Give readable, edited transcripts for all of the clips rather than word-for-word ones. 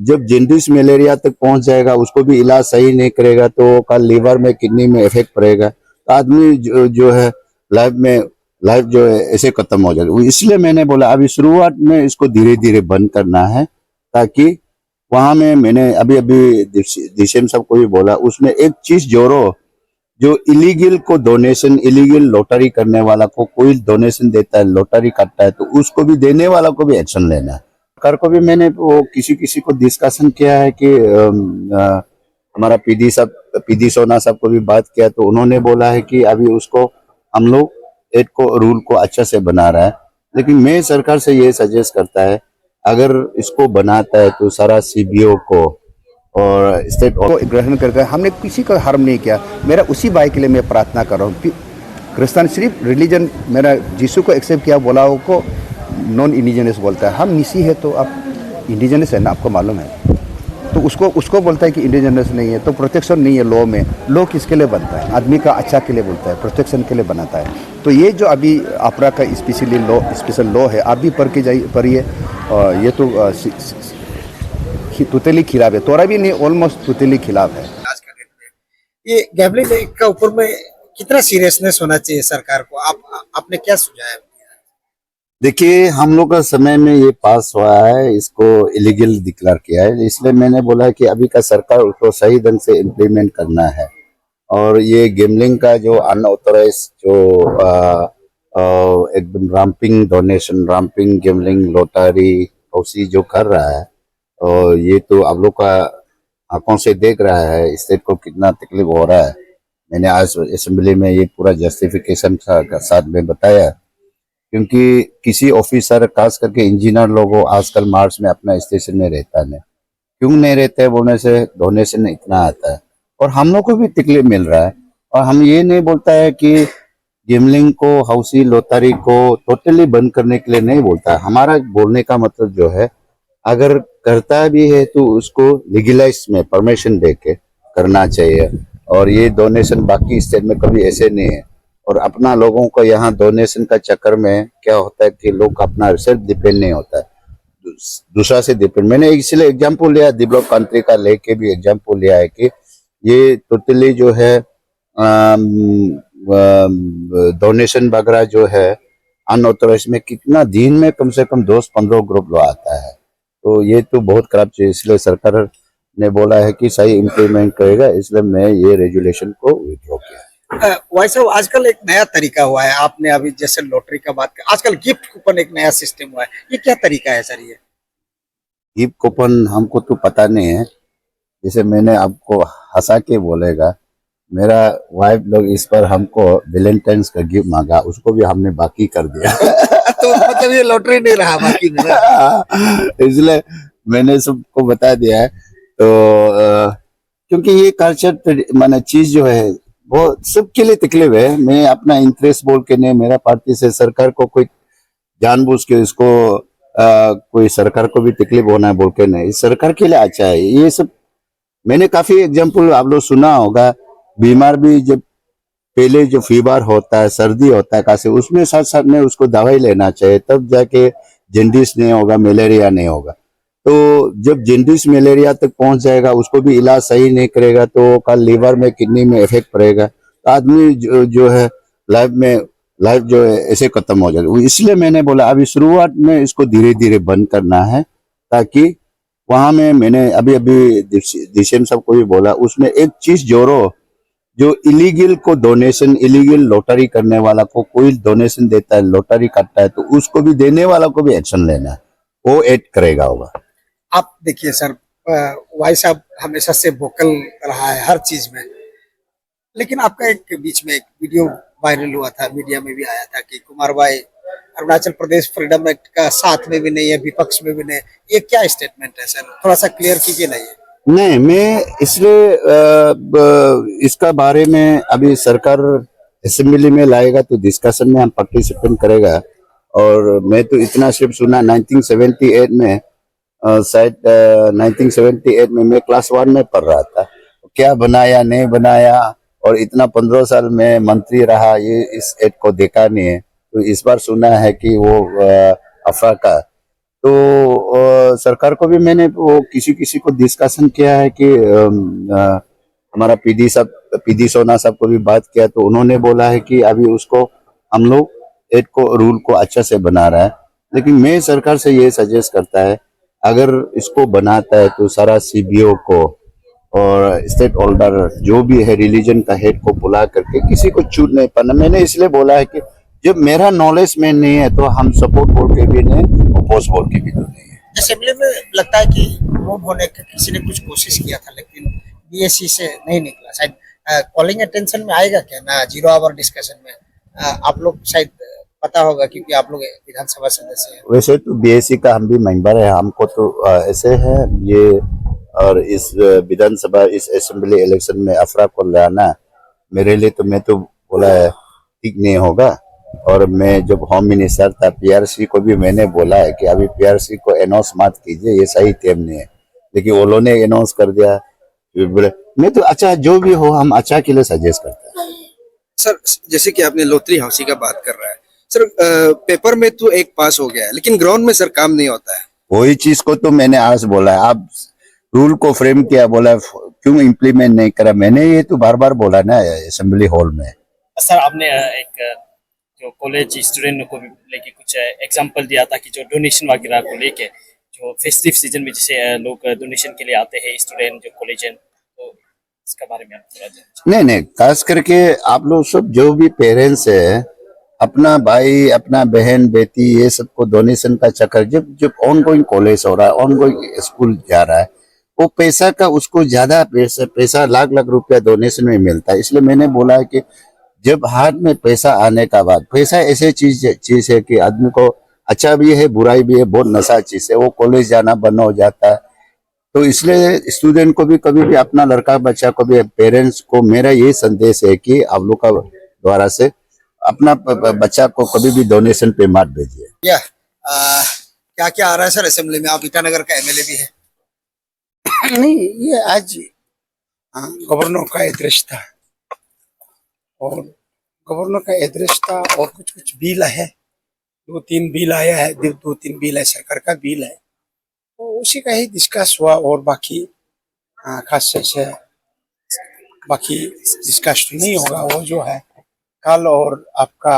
जब जेंडिस मलेरिया तक पहुंच जाएगा, उसको भी इलाज सही नहीं करेगा तो कल लीवर में किडनी में इफेक्ट पड़ेगा, तो आदमी जो है लाइफ जो है ऐसे खत्म हो जाएगा। इसलिए मैंने बोला अभी शुरुआत में इसको धीरे धीरे बंद करना है, ताकि वहां में मैंने अभी अभी दिशेम साहब को भी बोला, उसमें एक चीज जोड़ो, जो इलीगल को डोनेशन, इलीगल लॉटरी करने वाला को कोई डोनेशन देता है, लॉटरी करता है, तो उसको भी देने वाला को भी एक्शन लेना है। सरकार को भी मैंने वो किसी को डिस्कशन किया है कि हमारा पीडी सोना साहब को भी बात किया, तो उन्होंने बोला है कि अभी उसको हम लोग एड को रूल को अच्छा से बना रहा है। लेकिन मैं सरकार से ये सजेस्ट करता है, अगर इसको बनाता है तो सारा सीबीओ को और स्टेट को ग्रहण करके हमने किसी को हार्म नहीं किया। मेरा उसी भाई के लिए मैं प्रार्थना कर रहा हूँ। क्रिश्चियन सिर्फ रिलीजन मेरा यीशु को एक्सेप्ट किया, बोला वो को नॉन इंडिजिनस बोलता है। हम निसी है तो आप इंडिजिनस है ना, आपको मालूम है, तो उसको बोलता है कि इंडिजिनस नहीं है, तो प्रोटेक्शन नहीं है लॉ में। लॉ किसके लिए बनता है? आदमी का अच्छा के लिए बोलता है, प्रोटेक्शन के लिए बनाता है। तो ये जो अभी आपरा का स्पेशल लॉ है, आप भी पढ़िए। ये तो टोटली खिलाफ है, तोरा भी नहीं, ऑलमोस्ट टोटली खिलाफ है। आज का डेट में ये गैम्बलिंग का ऊपर में कितना सीरियसनेस होना चाहिए सरकार को? आपने क्या सुझाव? देखिए, हम लोग का समय में ये पास हुआ है, इसको इलीगल डिक्लेयर किया है, इसलिए मैंने बोला कि अभी का सरकार उसको सही ढंग से इम्प्लीमेंट करना है। और ये गेमलिंग का जो अनऑथराइज जो एकदम रैंपिंग डोनेशन, रैंपिंग गेमलिंग, लॉटरी उसी जो कर रहा है, और ये तो आप लोग का आंखों से देख रहा है स्टेट को कितना तकलीफ हो रहा है। मैंने आज असेंबली में ये पूरा जस्टिफिकेशन का साथ में बताया, क्योंकि किसी ऑफिसर खास करके इंजीनियर लोगों आजकल मार्च में अपना स्टेशन में रहता है, क्यों नहीं रहते बोलने से डोनेशन इतना आता है और हम लोग को भी तकलीफ मिल रहा है। और हम ये नहीं बोलता है कि गेमलिंग को, हाउसी लॉटरी को टोटली बंद करने के लिए नहीं बोलता है। हमारा बोलने का मतलब जो है, अगर करता भी है तो उसको लीगलाइज में परमिशन दे के करना चाहिए। और ये डोनेशन बाकी स्टेट में कभी ऐसे नहीं है। और अपना लोगों को यहाँ डोनेशन का चक्कर में क्या होता है कि लोग अपना सेल्फ डिपेंड नहीं होता है, दूसरा से डिपेंड। मैंने इसलिए एग्जांपल लिया, डेवलप कंट्री का लेके भी एग्जांपल लिया है कि ये टोटली जो है डोनेशन वगैरह जो है अनऑथराइज में कितना दिन में कम से कम 10-15 ग्रुप लो आता है, तो ये तो बहुत खराब चीज। इसलिए सरकार ने बोला है कि सही इम्प्लीमेंट करेगा, इसलिए मैं ये रेजुलेशन को विड्रॉ किया। वैसे आजकल एक नया तरीका हुआ है, आपने अभी जैसे लॉटरी का बात किया, आजकल गिफ्ट कूपन एक नया सिस्टम हुआ है, ये क्या तरीका है सर? ये गिफ्ट कूपन हमको तो पता नहीं है, जैसे मैंने आपको हंसा के बोलेगा, मेरा वाइफ लोग इस पर हमको वैलेंटाइंस का गिफ्ट मांगा, उसको भी हमने बाकी कर दिया। तो मतलब ये लॉटरी नहीं रहा बाकी में। इसलिए मैंने सबको बता दिया है। तो क्योंकि ये कल्चर माने चीज जो है वो सबके लिए तकलीफ है। मैं अपना इंटरेस्ट बोल के नहीं, मेरा पार्टी से सरकार को कोई जानबूझ के इसको कोई सरकार को भी तकलीफ होना है बोल के नहीं, सरकार के लिए अच्छा है ये सब। मैंने काफी एग्जांपल आप लोग सुना होगा, बीमार भी जब पहले जो फीवर होता है, सर्दी होता है, खांसी, उसमें साथ साथ में उसको दवाई लेना चाहिए, तब जाके जेंडिस नहीं होगा, मलेरिया नहीं होगा। तो जब जेंडिस मलेरिया तक पहुंच जाएगा, उसको भी इलाज सही नहीं करेगा तो कल लीवर में किडनी में इफेक्ट पड़ेगा, तो आदमी जो है लाइफ जो है ऐसे खत्म हो जाएगा। इसलिए मैंने बोला अभी शुरुआत में इसको धीरे धीरे बंद करना है, ताकि वहां में मैंने अभी दिशेम साहब को भी बोला, उसमें एक चीज जोड़ो, जो इलीगल को डोनेशन, इलीगल लॉटरी करने वाला को कोई डोनेशन देता है, लॉटरी करता है, तो उसको भी देने वाला को भी एक्शन लेना है, वो ऐड करेगा होगा। आप देखिए सर, वाई साहब हमेशा से वोकल रहा है हर चीज में, लेकिन आपका एक बीच में एक वीडियो वायरल हुआ था, मीडिया में भी आया था कि कुमार भाई अरुणाचल प्रदेश फ्रीडम एक्ट का साथ में भी नहीं है, विपक्ष में भी नहीं। ये क्या स्टेटमेंट है सर? थोड़ा सा क्लियर कीजिए ना। ये नहीं, मैं इसलिए इसका बारे में अभी सरकार असेंबली में लाएगा तो डिस्कशन में हम पार्टिसिपेट करेगा। और मैं तो इतना सिर्फ सुना, 1978 में शायद 1978 में मैं क्लास 1 में पढ़ रहा था, क्या बनाया नहीं बनाया, और इतना 15 साल में मंत्री रहा, ये इस एक्ट को देखा नहीं है। तो इस बार सुना है कि वो अफरा का, तो सरकार को भी मैंने वो किसी किसी को डिस्कशन किया है कि हमारा पीडी सोना साहब को भी बात किया, तो उन्होंने बोला है कि अभी उसको हम लोग एड को रूल को अच्छा से बना रहा है। लेकिन मैं सरकार से ये सजेस्ट करता है, अगर इसको बनाता है तो सारा सीबीओ को और स्टेट होल्डर जो भी है रिलीजन का हेड को बुला करके किसी को चूट नहीं पाना। मैंने इसलिए बोला है कि जब मेरा नॉलेज में नहीं है तो हम सपोर्ट बोल के भी नहीं, अपोज बोल के भी तो नहीं है। असेंबली में लगता है कि मूव होने का किसी ने कुछ कोशिश किया था, लेकिन बीएससी से नहीं निकला। शायद कॉलिंग अटेंशन में आएगा क्या ना, 0 आवर डिस्कशन में? आप लोग शायद पता होगा क्योंकि आप लोग विधानसभा सदस्य हैं। वैसे तो बीएससी का हम भी मेंबर है, हमको तो ऐसे है ये, और इस विधानसभा इस असेंबली इलेक्शन में अफरा को लाना मेरे लिए तो मैं तो बोला है ठीक नहीं होगा। और मैं जब होम मिनिस्टर था पीआरसी को भी मैंने बोला है कि अभी पीआरसी को अनाउंस मत कीजिए, ये सही टाइम नहीं है, लेकिन वो लोगों ने अनाउंस कर दिया। बोले मैं तो अच्छा जो भी हो हम अच्छा के लिए सजेस्ट करते हैं। सर जैसे कि आपने लोथरी हाउसी का बात कर रहा है सर, पेपर में तो एक पास हो गया है लेकिन ग्राउंड में सर काम नहीं होता है। वही चीज को तो मैंने आज बोला है, आप रूल को फ्रेम किया, बोला क्यों इम्प्लीमेंट नहीं करा, मैंने ये तो बार बार बोला ना असेंबली हॉल में। सर आपने एक जो कॉलेज स्टूडेंट को भी लेके कुछ एग्जांपल दिया था कि जो डोनेशन वगैरह को लेके जो फेस्टिव सीजन में जैसे लोग डोनेशन के लिए आते हैं स्टूडेंट जो कॉलेज, तो इसके बारे में आप थोड़ा नहीं नहीं, खास करके आप लोग सब जो भी पेरेंट्स है, अपना भाई अपना बहन बेटी ये सबको डोनेशन का चक्कर, जब जब ऑन गोइंग कॉलेज हो रहा है, ऑन गोइंग स्कूल जा रहा है, वो पैसा का उसको ज्यादा पैसा लाख लाख रुपया डोनेशन में मिलता है। इसलिए मैंने बोला है कि जब हाथ में पैसा आने का बाद, पैसा ऐसे चीज है कि आदमी को अच्छा भी है बुराई भी है, बहुत नशा चीज है, वो कॉलेज जाना बंद हो जाता है। तो इसलिए स्टूडेंट को भी कभी भी अपना लड़का बच्चा को भी, पेरेंट्स को मेरा ये संदेश है कि आप लोग का द्वारा से अपना बच्चा को कभी भी डोनेशन पे मत भेजिए। क्या क्या आ रहा है सर असेंबली में? आप ईटानगर का एमएलए भी है। नहीं, ये आज गवर्नर का एड्रेस था और गवर्नर का एड्रेस था और कुछ कुछ बिल है, 2-3 बिल आया है, 2-3 बिल है, सरकार का बिल है, तो उसी का ही डिस्कस हुआ और बाकी खास से बाकी डिस्कस नहीं होगा। वो जो है कल और आपका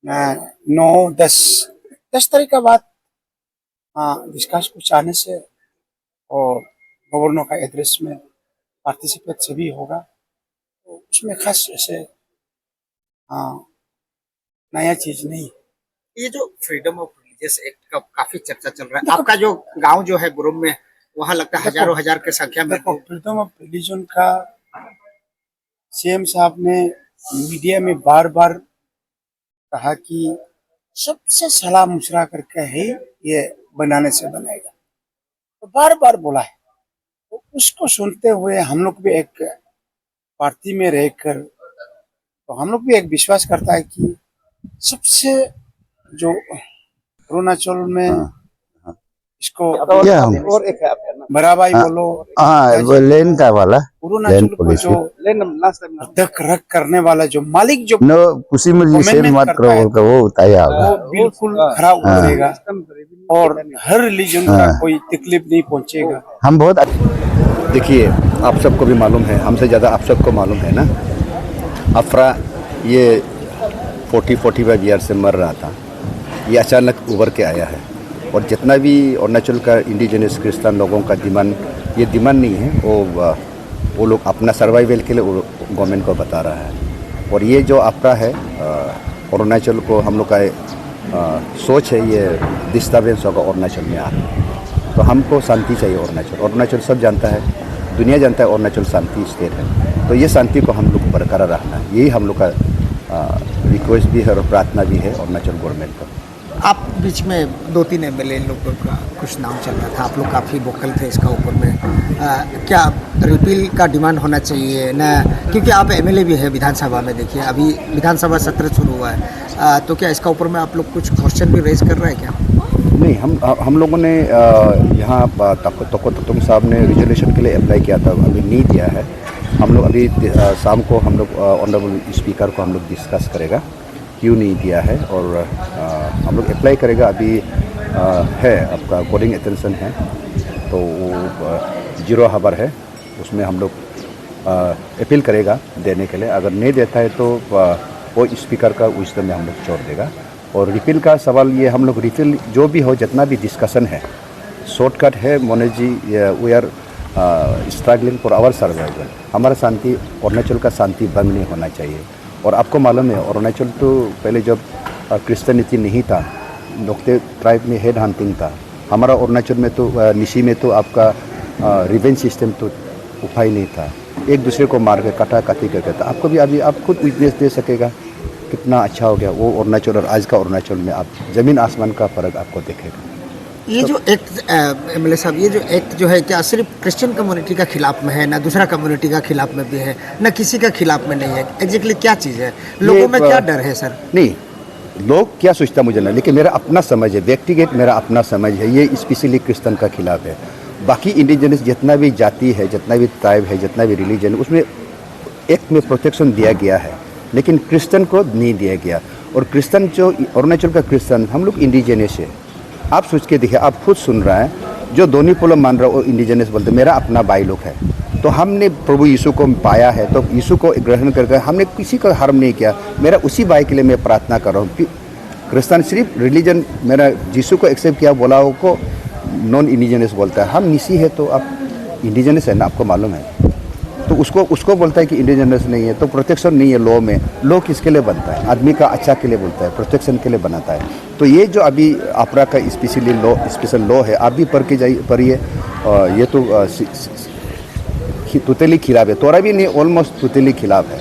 9-10 तारीख का बाद डिस्कस कुछ आने से और गवर्नर का एड्रेस में पार्टिसिपेट सभी होगा, तो उसमें खास ऐसे नया चीज नहीं। ये जो फ्रीडम ऑफ रिलीजियस एक्ट का काफी चर्चा चल रहा है, आपका जो गांव जो है गुरुम में, वहाँ लगता है हजारों हजार की संख्या में। फ्रीडम ऑफ रिलीजन का सीएम साहब ने मीडिया में बार बार कहा कि सबसे सलाह मुशरा करके ही ये बनाने से बनेगा, तो बार बार बोला है। तो उसको सुनते हुए हम लोग भी एक पार्टी में रहकर तो हम लोग भी एक विश्वास करता है कि सबसे जो अरुणाचल में इसको और एक है बड़ा भाई बोलो, हाँ वो लेन का वाला अरुणाचल को जो अध्यक्ष रख करने वाला जो मालिक जो नो कुछ मुझे शेयर मत करो वो बताया वो बिल्कुल खरा उतरेगा और हर रिलीजन का कोई तकलीफ नहीं पहुंचेगा। हम बहुत देखिए, आप सबको भी मालूम है, हमसे ज़्यादा आप सबको मालूम है ना, अफरा ये 40-45 ईयर से मर रहा था, ये अचानक उभर के आया है। और जितना भी अरुणाचल का इंडिजिनस क्रिश्चियन लोगों का डिमांड, ये डिमांड नहीं है, वो लोग अपना सर्वाइवल के लिए गवर्नमेंट को बता रहा है। और ये जो अफरा है अरुणाचल को, हम लोग का सोच है ये डिस्टर्बेंस होगा अरुणाचल में आके, तो हमको शांति चाहिए। अरुणाचल सब जानता है, दुनिया जानता है अरुणाचल शांति स्टेट है, तो ये शांति को हम लोग बरकरार रखना, यही हम लोग का रिक्वेस्ट भी है और प्रार्थना भी है अरुणाचल गवर्नमेंट को। आप बीच में 2-3 एमएलए लोगों का कुछ नाम चल रहा था, आप लोग काफ़ी वोकल थे इसका ऊपर में, क्या रिपील का डिमांड होना चाहिए ना? क्योंकि आप एमएलए भी है विधानसभा में, देखिए अभी विधानसभा सत्र शुरू हुआ है, तो क्या इसका ऊपर में आप लोग कुछ क्वेश्चन भी रेज कर रहे हैं क्या? नहीं, हम लोगों ने यहाँ तको ततुंग साहब ने रिजोल्यूशन के लिए अप्लाई किया था, अभी नहीं दिया है। हम लोग अभी शाम को हम लोग ऑनरेबल स्पीकर को हम लोग डिस्कस करेगा क्यों नहीं दिया है, और हम लोग अप्लाई करेगा। अभी है आपका कोडिंग अटेंशन है, तो वो 0 हावर है, उसमें हम लोग अपील करेगा देने के लिए। अगर नहीं देता है तो वो स्पीकर का विजडम में हम लोग छोड़ देगा। और रिफिल का सवाल ये, हम लोग रिफिल जो भी हो, जितना भी डिस्कशन है, शॉर्टकट है Manoj ji. We are struggling for our survival. हमारा शांति, अरुणाचल का शांति भंग नहीं होना चाहिए। और आपको मालूम है अरुणाचल तो पहले जब क्रिश्चियनिटी नहीं था, नोक्ते ट्राइब में हेड हंटिंग था। हमारा अरुणाचल में तो निशी में तो आपका रिवेंज सिस्टम तो उपाय नहीं था, एक दूसरे को मार के काटा काटी करके था। आपको भी अभी आप खुद विटनेस दे सकेगा कितना अच्छा हो गया वो अरुणाचल और आज का अरुणाचल में आप ज़मीन आसमान का फ़र्क आपको देखेगा। ये जो एक्ट एमएलए साहब, ये जो एक्ट जो है क्या सिर्फ क्रिश्चियन कम्युनिटी का खिलाफ में है, ना दूसरा कम्युनिटी का खिलाफ में भी है, ना किसी का खिलाफ में नहीं है? एग्जैक्टली क्या चीज़ है? लोगों में क्या डर है सर? नहीं, लोग क्या सोचता मुझे नहीं, लेकिन मेरा अपना समझ है, व्यक्तिगत मेरा अपना समझ है, ये स्पेशली क्रिश्चियन का खिलाफ है। बाकी इंडिजिनस जितना भी जाति है, जितना भी ट्राइब है, जितना भी रिलीजन है, उसमें एक्ट में प्रोटेक्शन दिया गया है, लेकिन क्रिश्चियन को नहीं दिया गया। और क्रिश्चियन जो अरुणाचल का क्रिश्चियन, हम लोग इंडिजिनस है। आप सोच के देखिए, आप खुद सुन रहे हैं, जो दोनी पोलो मान रहा है वो इंडिजिनस बोलते, मेरा अपना भाई लोग है। तो हमने प्रभु यीशु को पाया है, तो यीशु को ग्रहण करके हमने किसी का हार्म नहीं किया। मेरा उसी भाई के लिए मैं प्रार्थना कर रहा हूँ। क्रिश्चियन सिर्फ रिलीजन, मेरा यीशु को एक्सेप्ट किया, बोला वो को नॉन इंडिजिनस बोलता है। हम निसी है तो आप इंडिजिनस है ना, आपको मालूम है। तो उसको बोलता है कि इंडिजिनस नहीं है, तो प्रोटेक्शन नहीं है लॉ में। लॉ किसके लिए बनता है? आदमी का अच्छा के लिए बोलता है, प्रोटेक्शन के लिए बनाता है। तो ये जो अभी आपरा का स्पेशल लॉ है, आप भी पढ़िए। ये तो टोटली खिलाफ है, तोरा भी नहीं, ऑलमोस्ट टोटली खिलाफ है।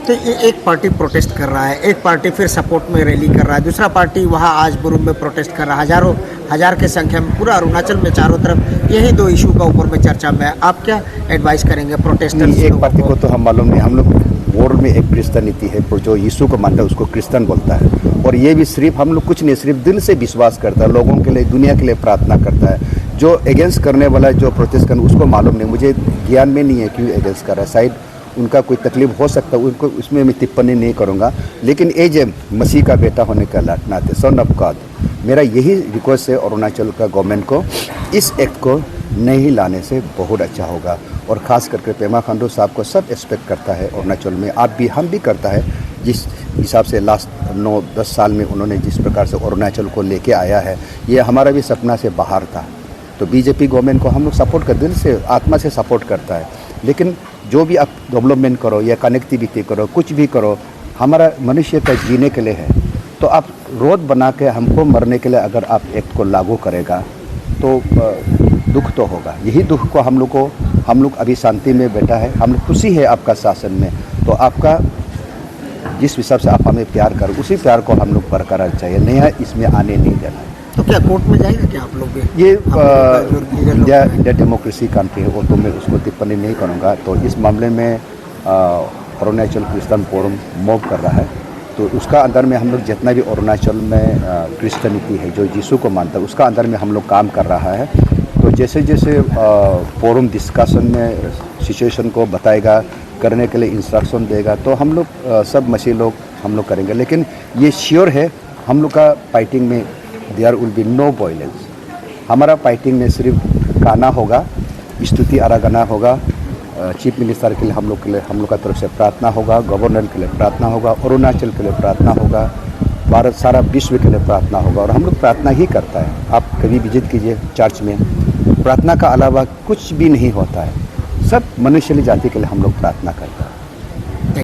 तो ये एक पार्टी प्रोटेस्ट कर रहा है, एक पार्टी फिर सपोर्ट में रैली कर रहा है, दूसरा पार्टी वहाँ आज बुरुम में प्रोटेस्ट कर रहा है। हजार के संख्या में पूरा अरुणाचल में चारों तरफ यही दो इशू का ऊपर में चर्चा में है। आप क्या एडवाइस करेंगे प्रोटेस्टर्स? एक पार्टी को तो हम मालूम नहीं, हम लोग वर्ल्ड में एक क्रिश्चियनिटी है, जो यीशु को मानता है उसको क्रिश्चियन बोलता है। और ये भी सिर्फ हम लोग कुछ नहीं, सिर्फ दिल से विश्वास करता है, लोगों के लिए, दुनिया के लिए प्रार्थना करता है। जो अगेंस्ट करने वाला, जो प्रोटेस्ट करने, उसको मालूम नहीं, मुझे ज्ञान में नहीं है क्यों अगेंस्ट कर रहा है। शायद उनका कोई तकलीफ हो सकता है, उनको उसमें मैं टिप्पणी नहीं करूँगा। लेकिन एज ए मसीह का बेटा होने का नाते, सन ऑफ गॉड, मेरा यही रिक्वेस्ट है अरुणाचल का गवर्नमेंट को, इस एक्ट को नहीं लाने से बहुत अच्छा होगा। और ख़ास करके पेमा खांडू साहब को सब एक्सपेक्ट करता है अरुणाचल में, आप भी, हम भी करता है। जिस हिसाब से लास्ट 9-10 साल में उन्होंने जिस प्रकार से अरुणाचल को लेके आया है, ये हमारा भी सपना से बाहर था। तो बीजेपी गवर्नमेंट को हम लोग सपोर्ट कर, दिल से, आत्मा से सपोर्ट करता है। लेकिन जो भी आप डेवलपमेंट करो या कनेक्टिविटी करो, कुछ भी करो, हमारा मनुष्य का जीने के लिए है। तो आप रोड बना के हमको मरने के लिए अगर आप एक्ट को लागू करेगा तो दुख तो होगा। यही दुख को हम लोग अभी शांति में बैठा है, हम लोग खुशी है आपका शासन में। तो आपका जिस हिसाब से आप हमें प्यार करो, उसी प्यार को हम लोग बरकरार चाहिए, नहीं है इसमें आने नहीं देना है। तो क्या कोर्ट में जाएगा क्या आप लोग भी? ये इंडिया डेमोक्रेसी कंट्री है, वो तो मैं उसको टिप्पणी नहीं करूँगा। तो इस मामले में अरुणाचल क्रिश्चियन फोरम मूव कर रहा है, तो उसका अंदर में हम लोग जितना भी अरुणाचल में क्रिश्चियनिटी है, जो यीशु को मानता है, उसका अंदर में हम लोग काम कर रहा है। तो जैसे जैसे फोरम डिस्कशन में सिचुएशन को बताएगा, करने के लिए इंस्ट्रक्शन देगा, तो हम लोग सब मसीह लोग हम लोग करेंगे। लेकिन ये श्योर है, हम लोग का फाइटिंग में there will be no violence. हमारा फाइटिंग में सिर्फ गाना होगा, स्तुति आराधना होगा, चीफ मिनिस्टर के लिए हम लोग का तरफ से प्रार्थना होगा, गवर्नर के लिए प्रार्थना होगा, अरुणाचल के लिए प्रार्थना होगा, भारत सारा विश्व के लिए प्रार्थना होगा। और हम लोग प्रार्थना ही करता है। आप कभी विजिट कीजिए चर्च में, प्रार्थना का अलावा कुछ भी नहीं होता है। सब मनुष्य जाति के लिए हम लोग प्रार्थना करते हैं।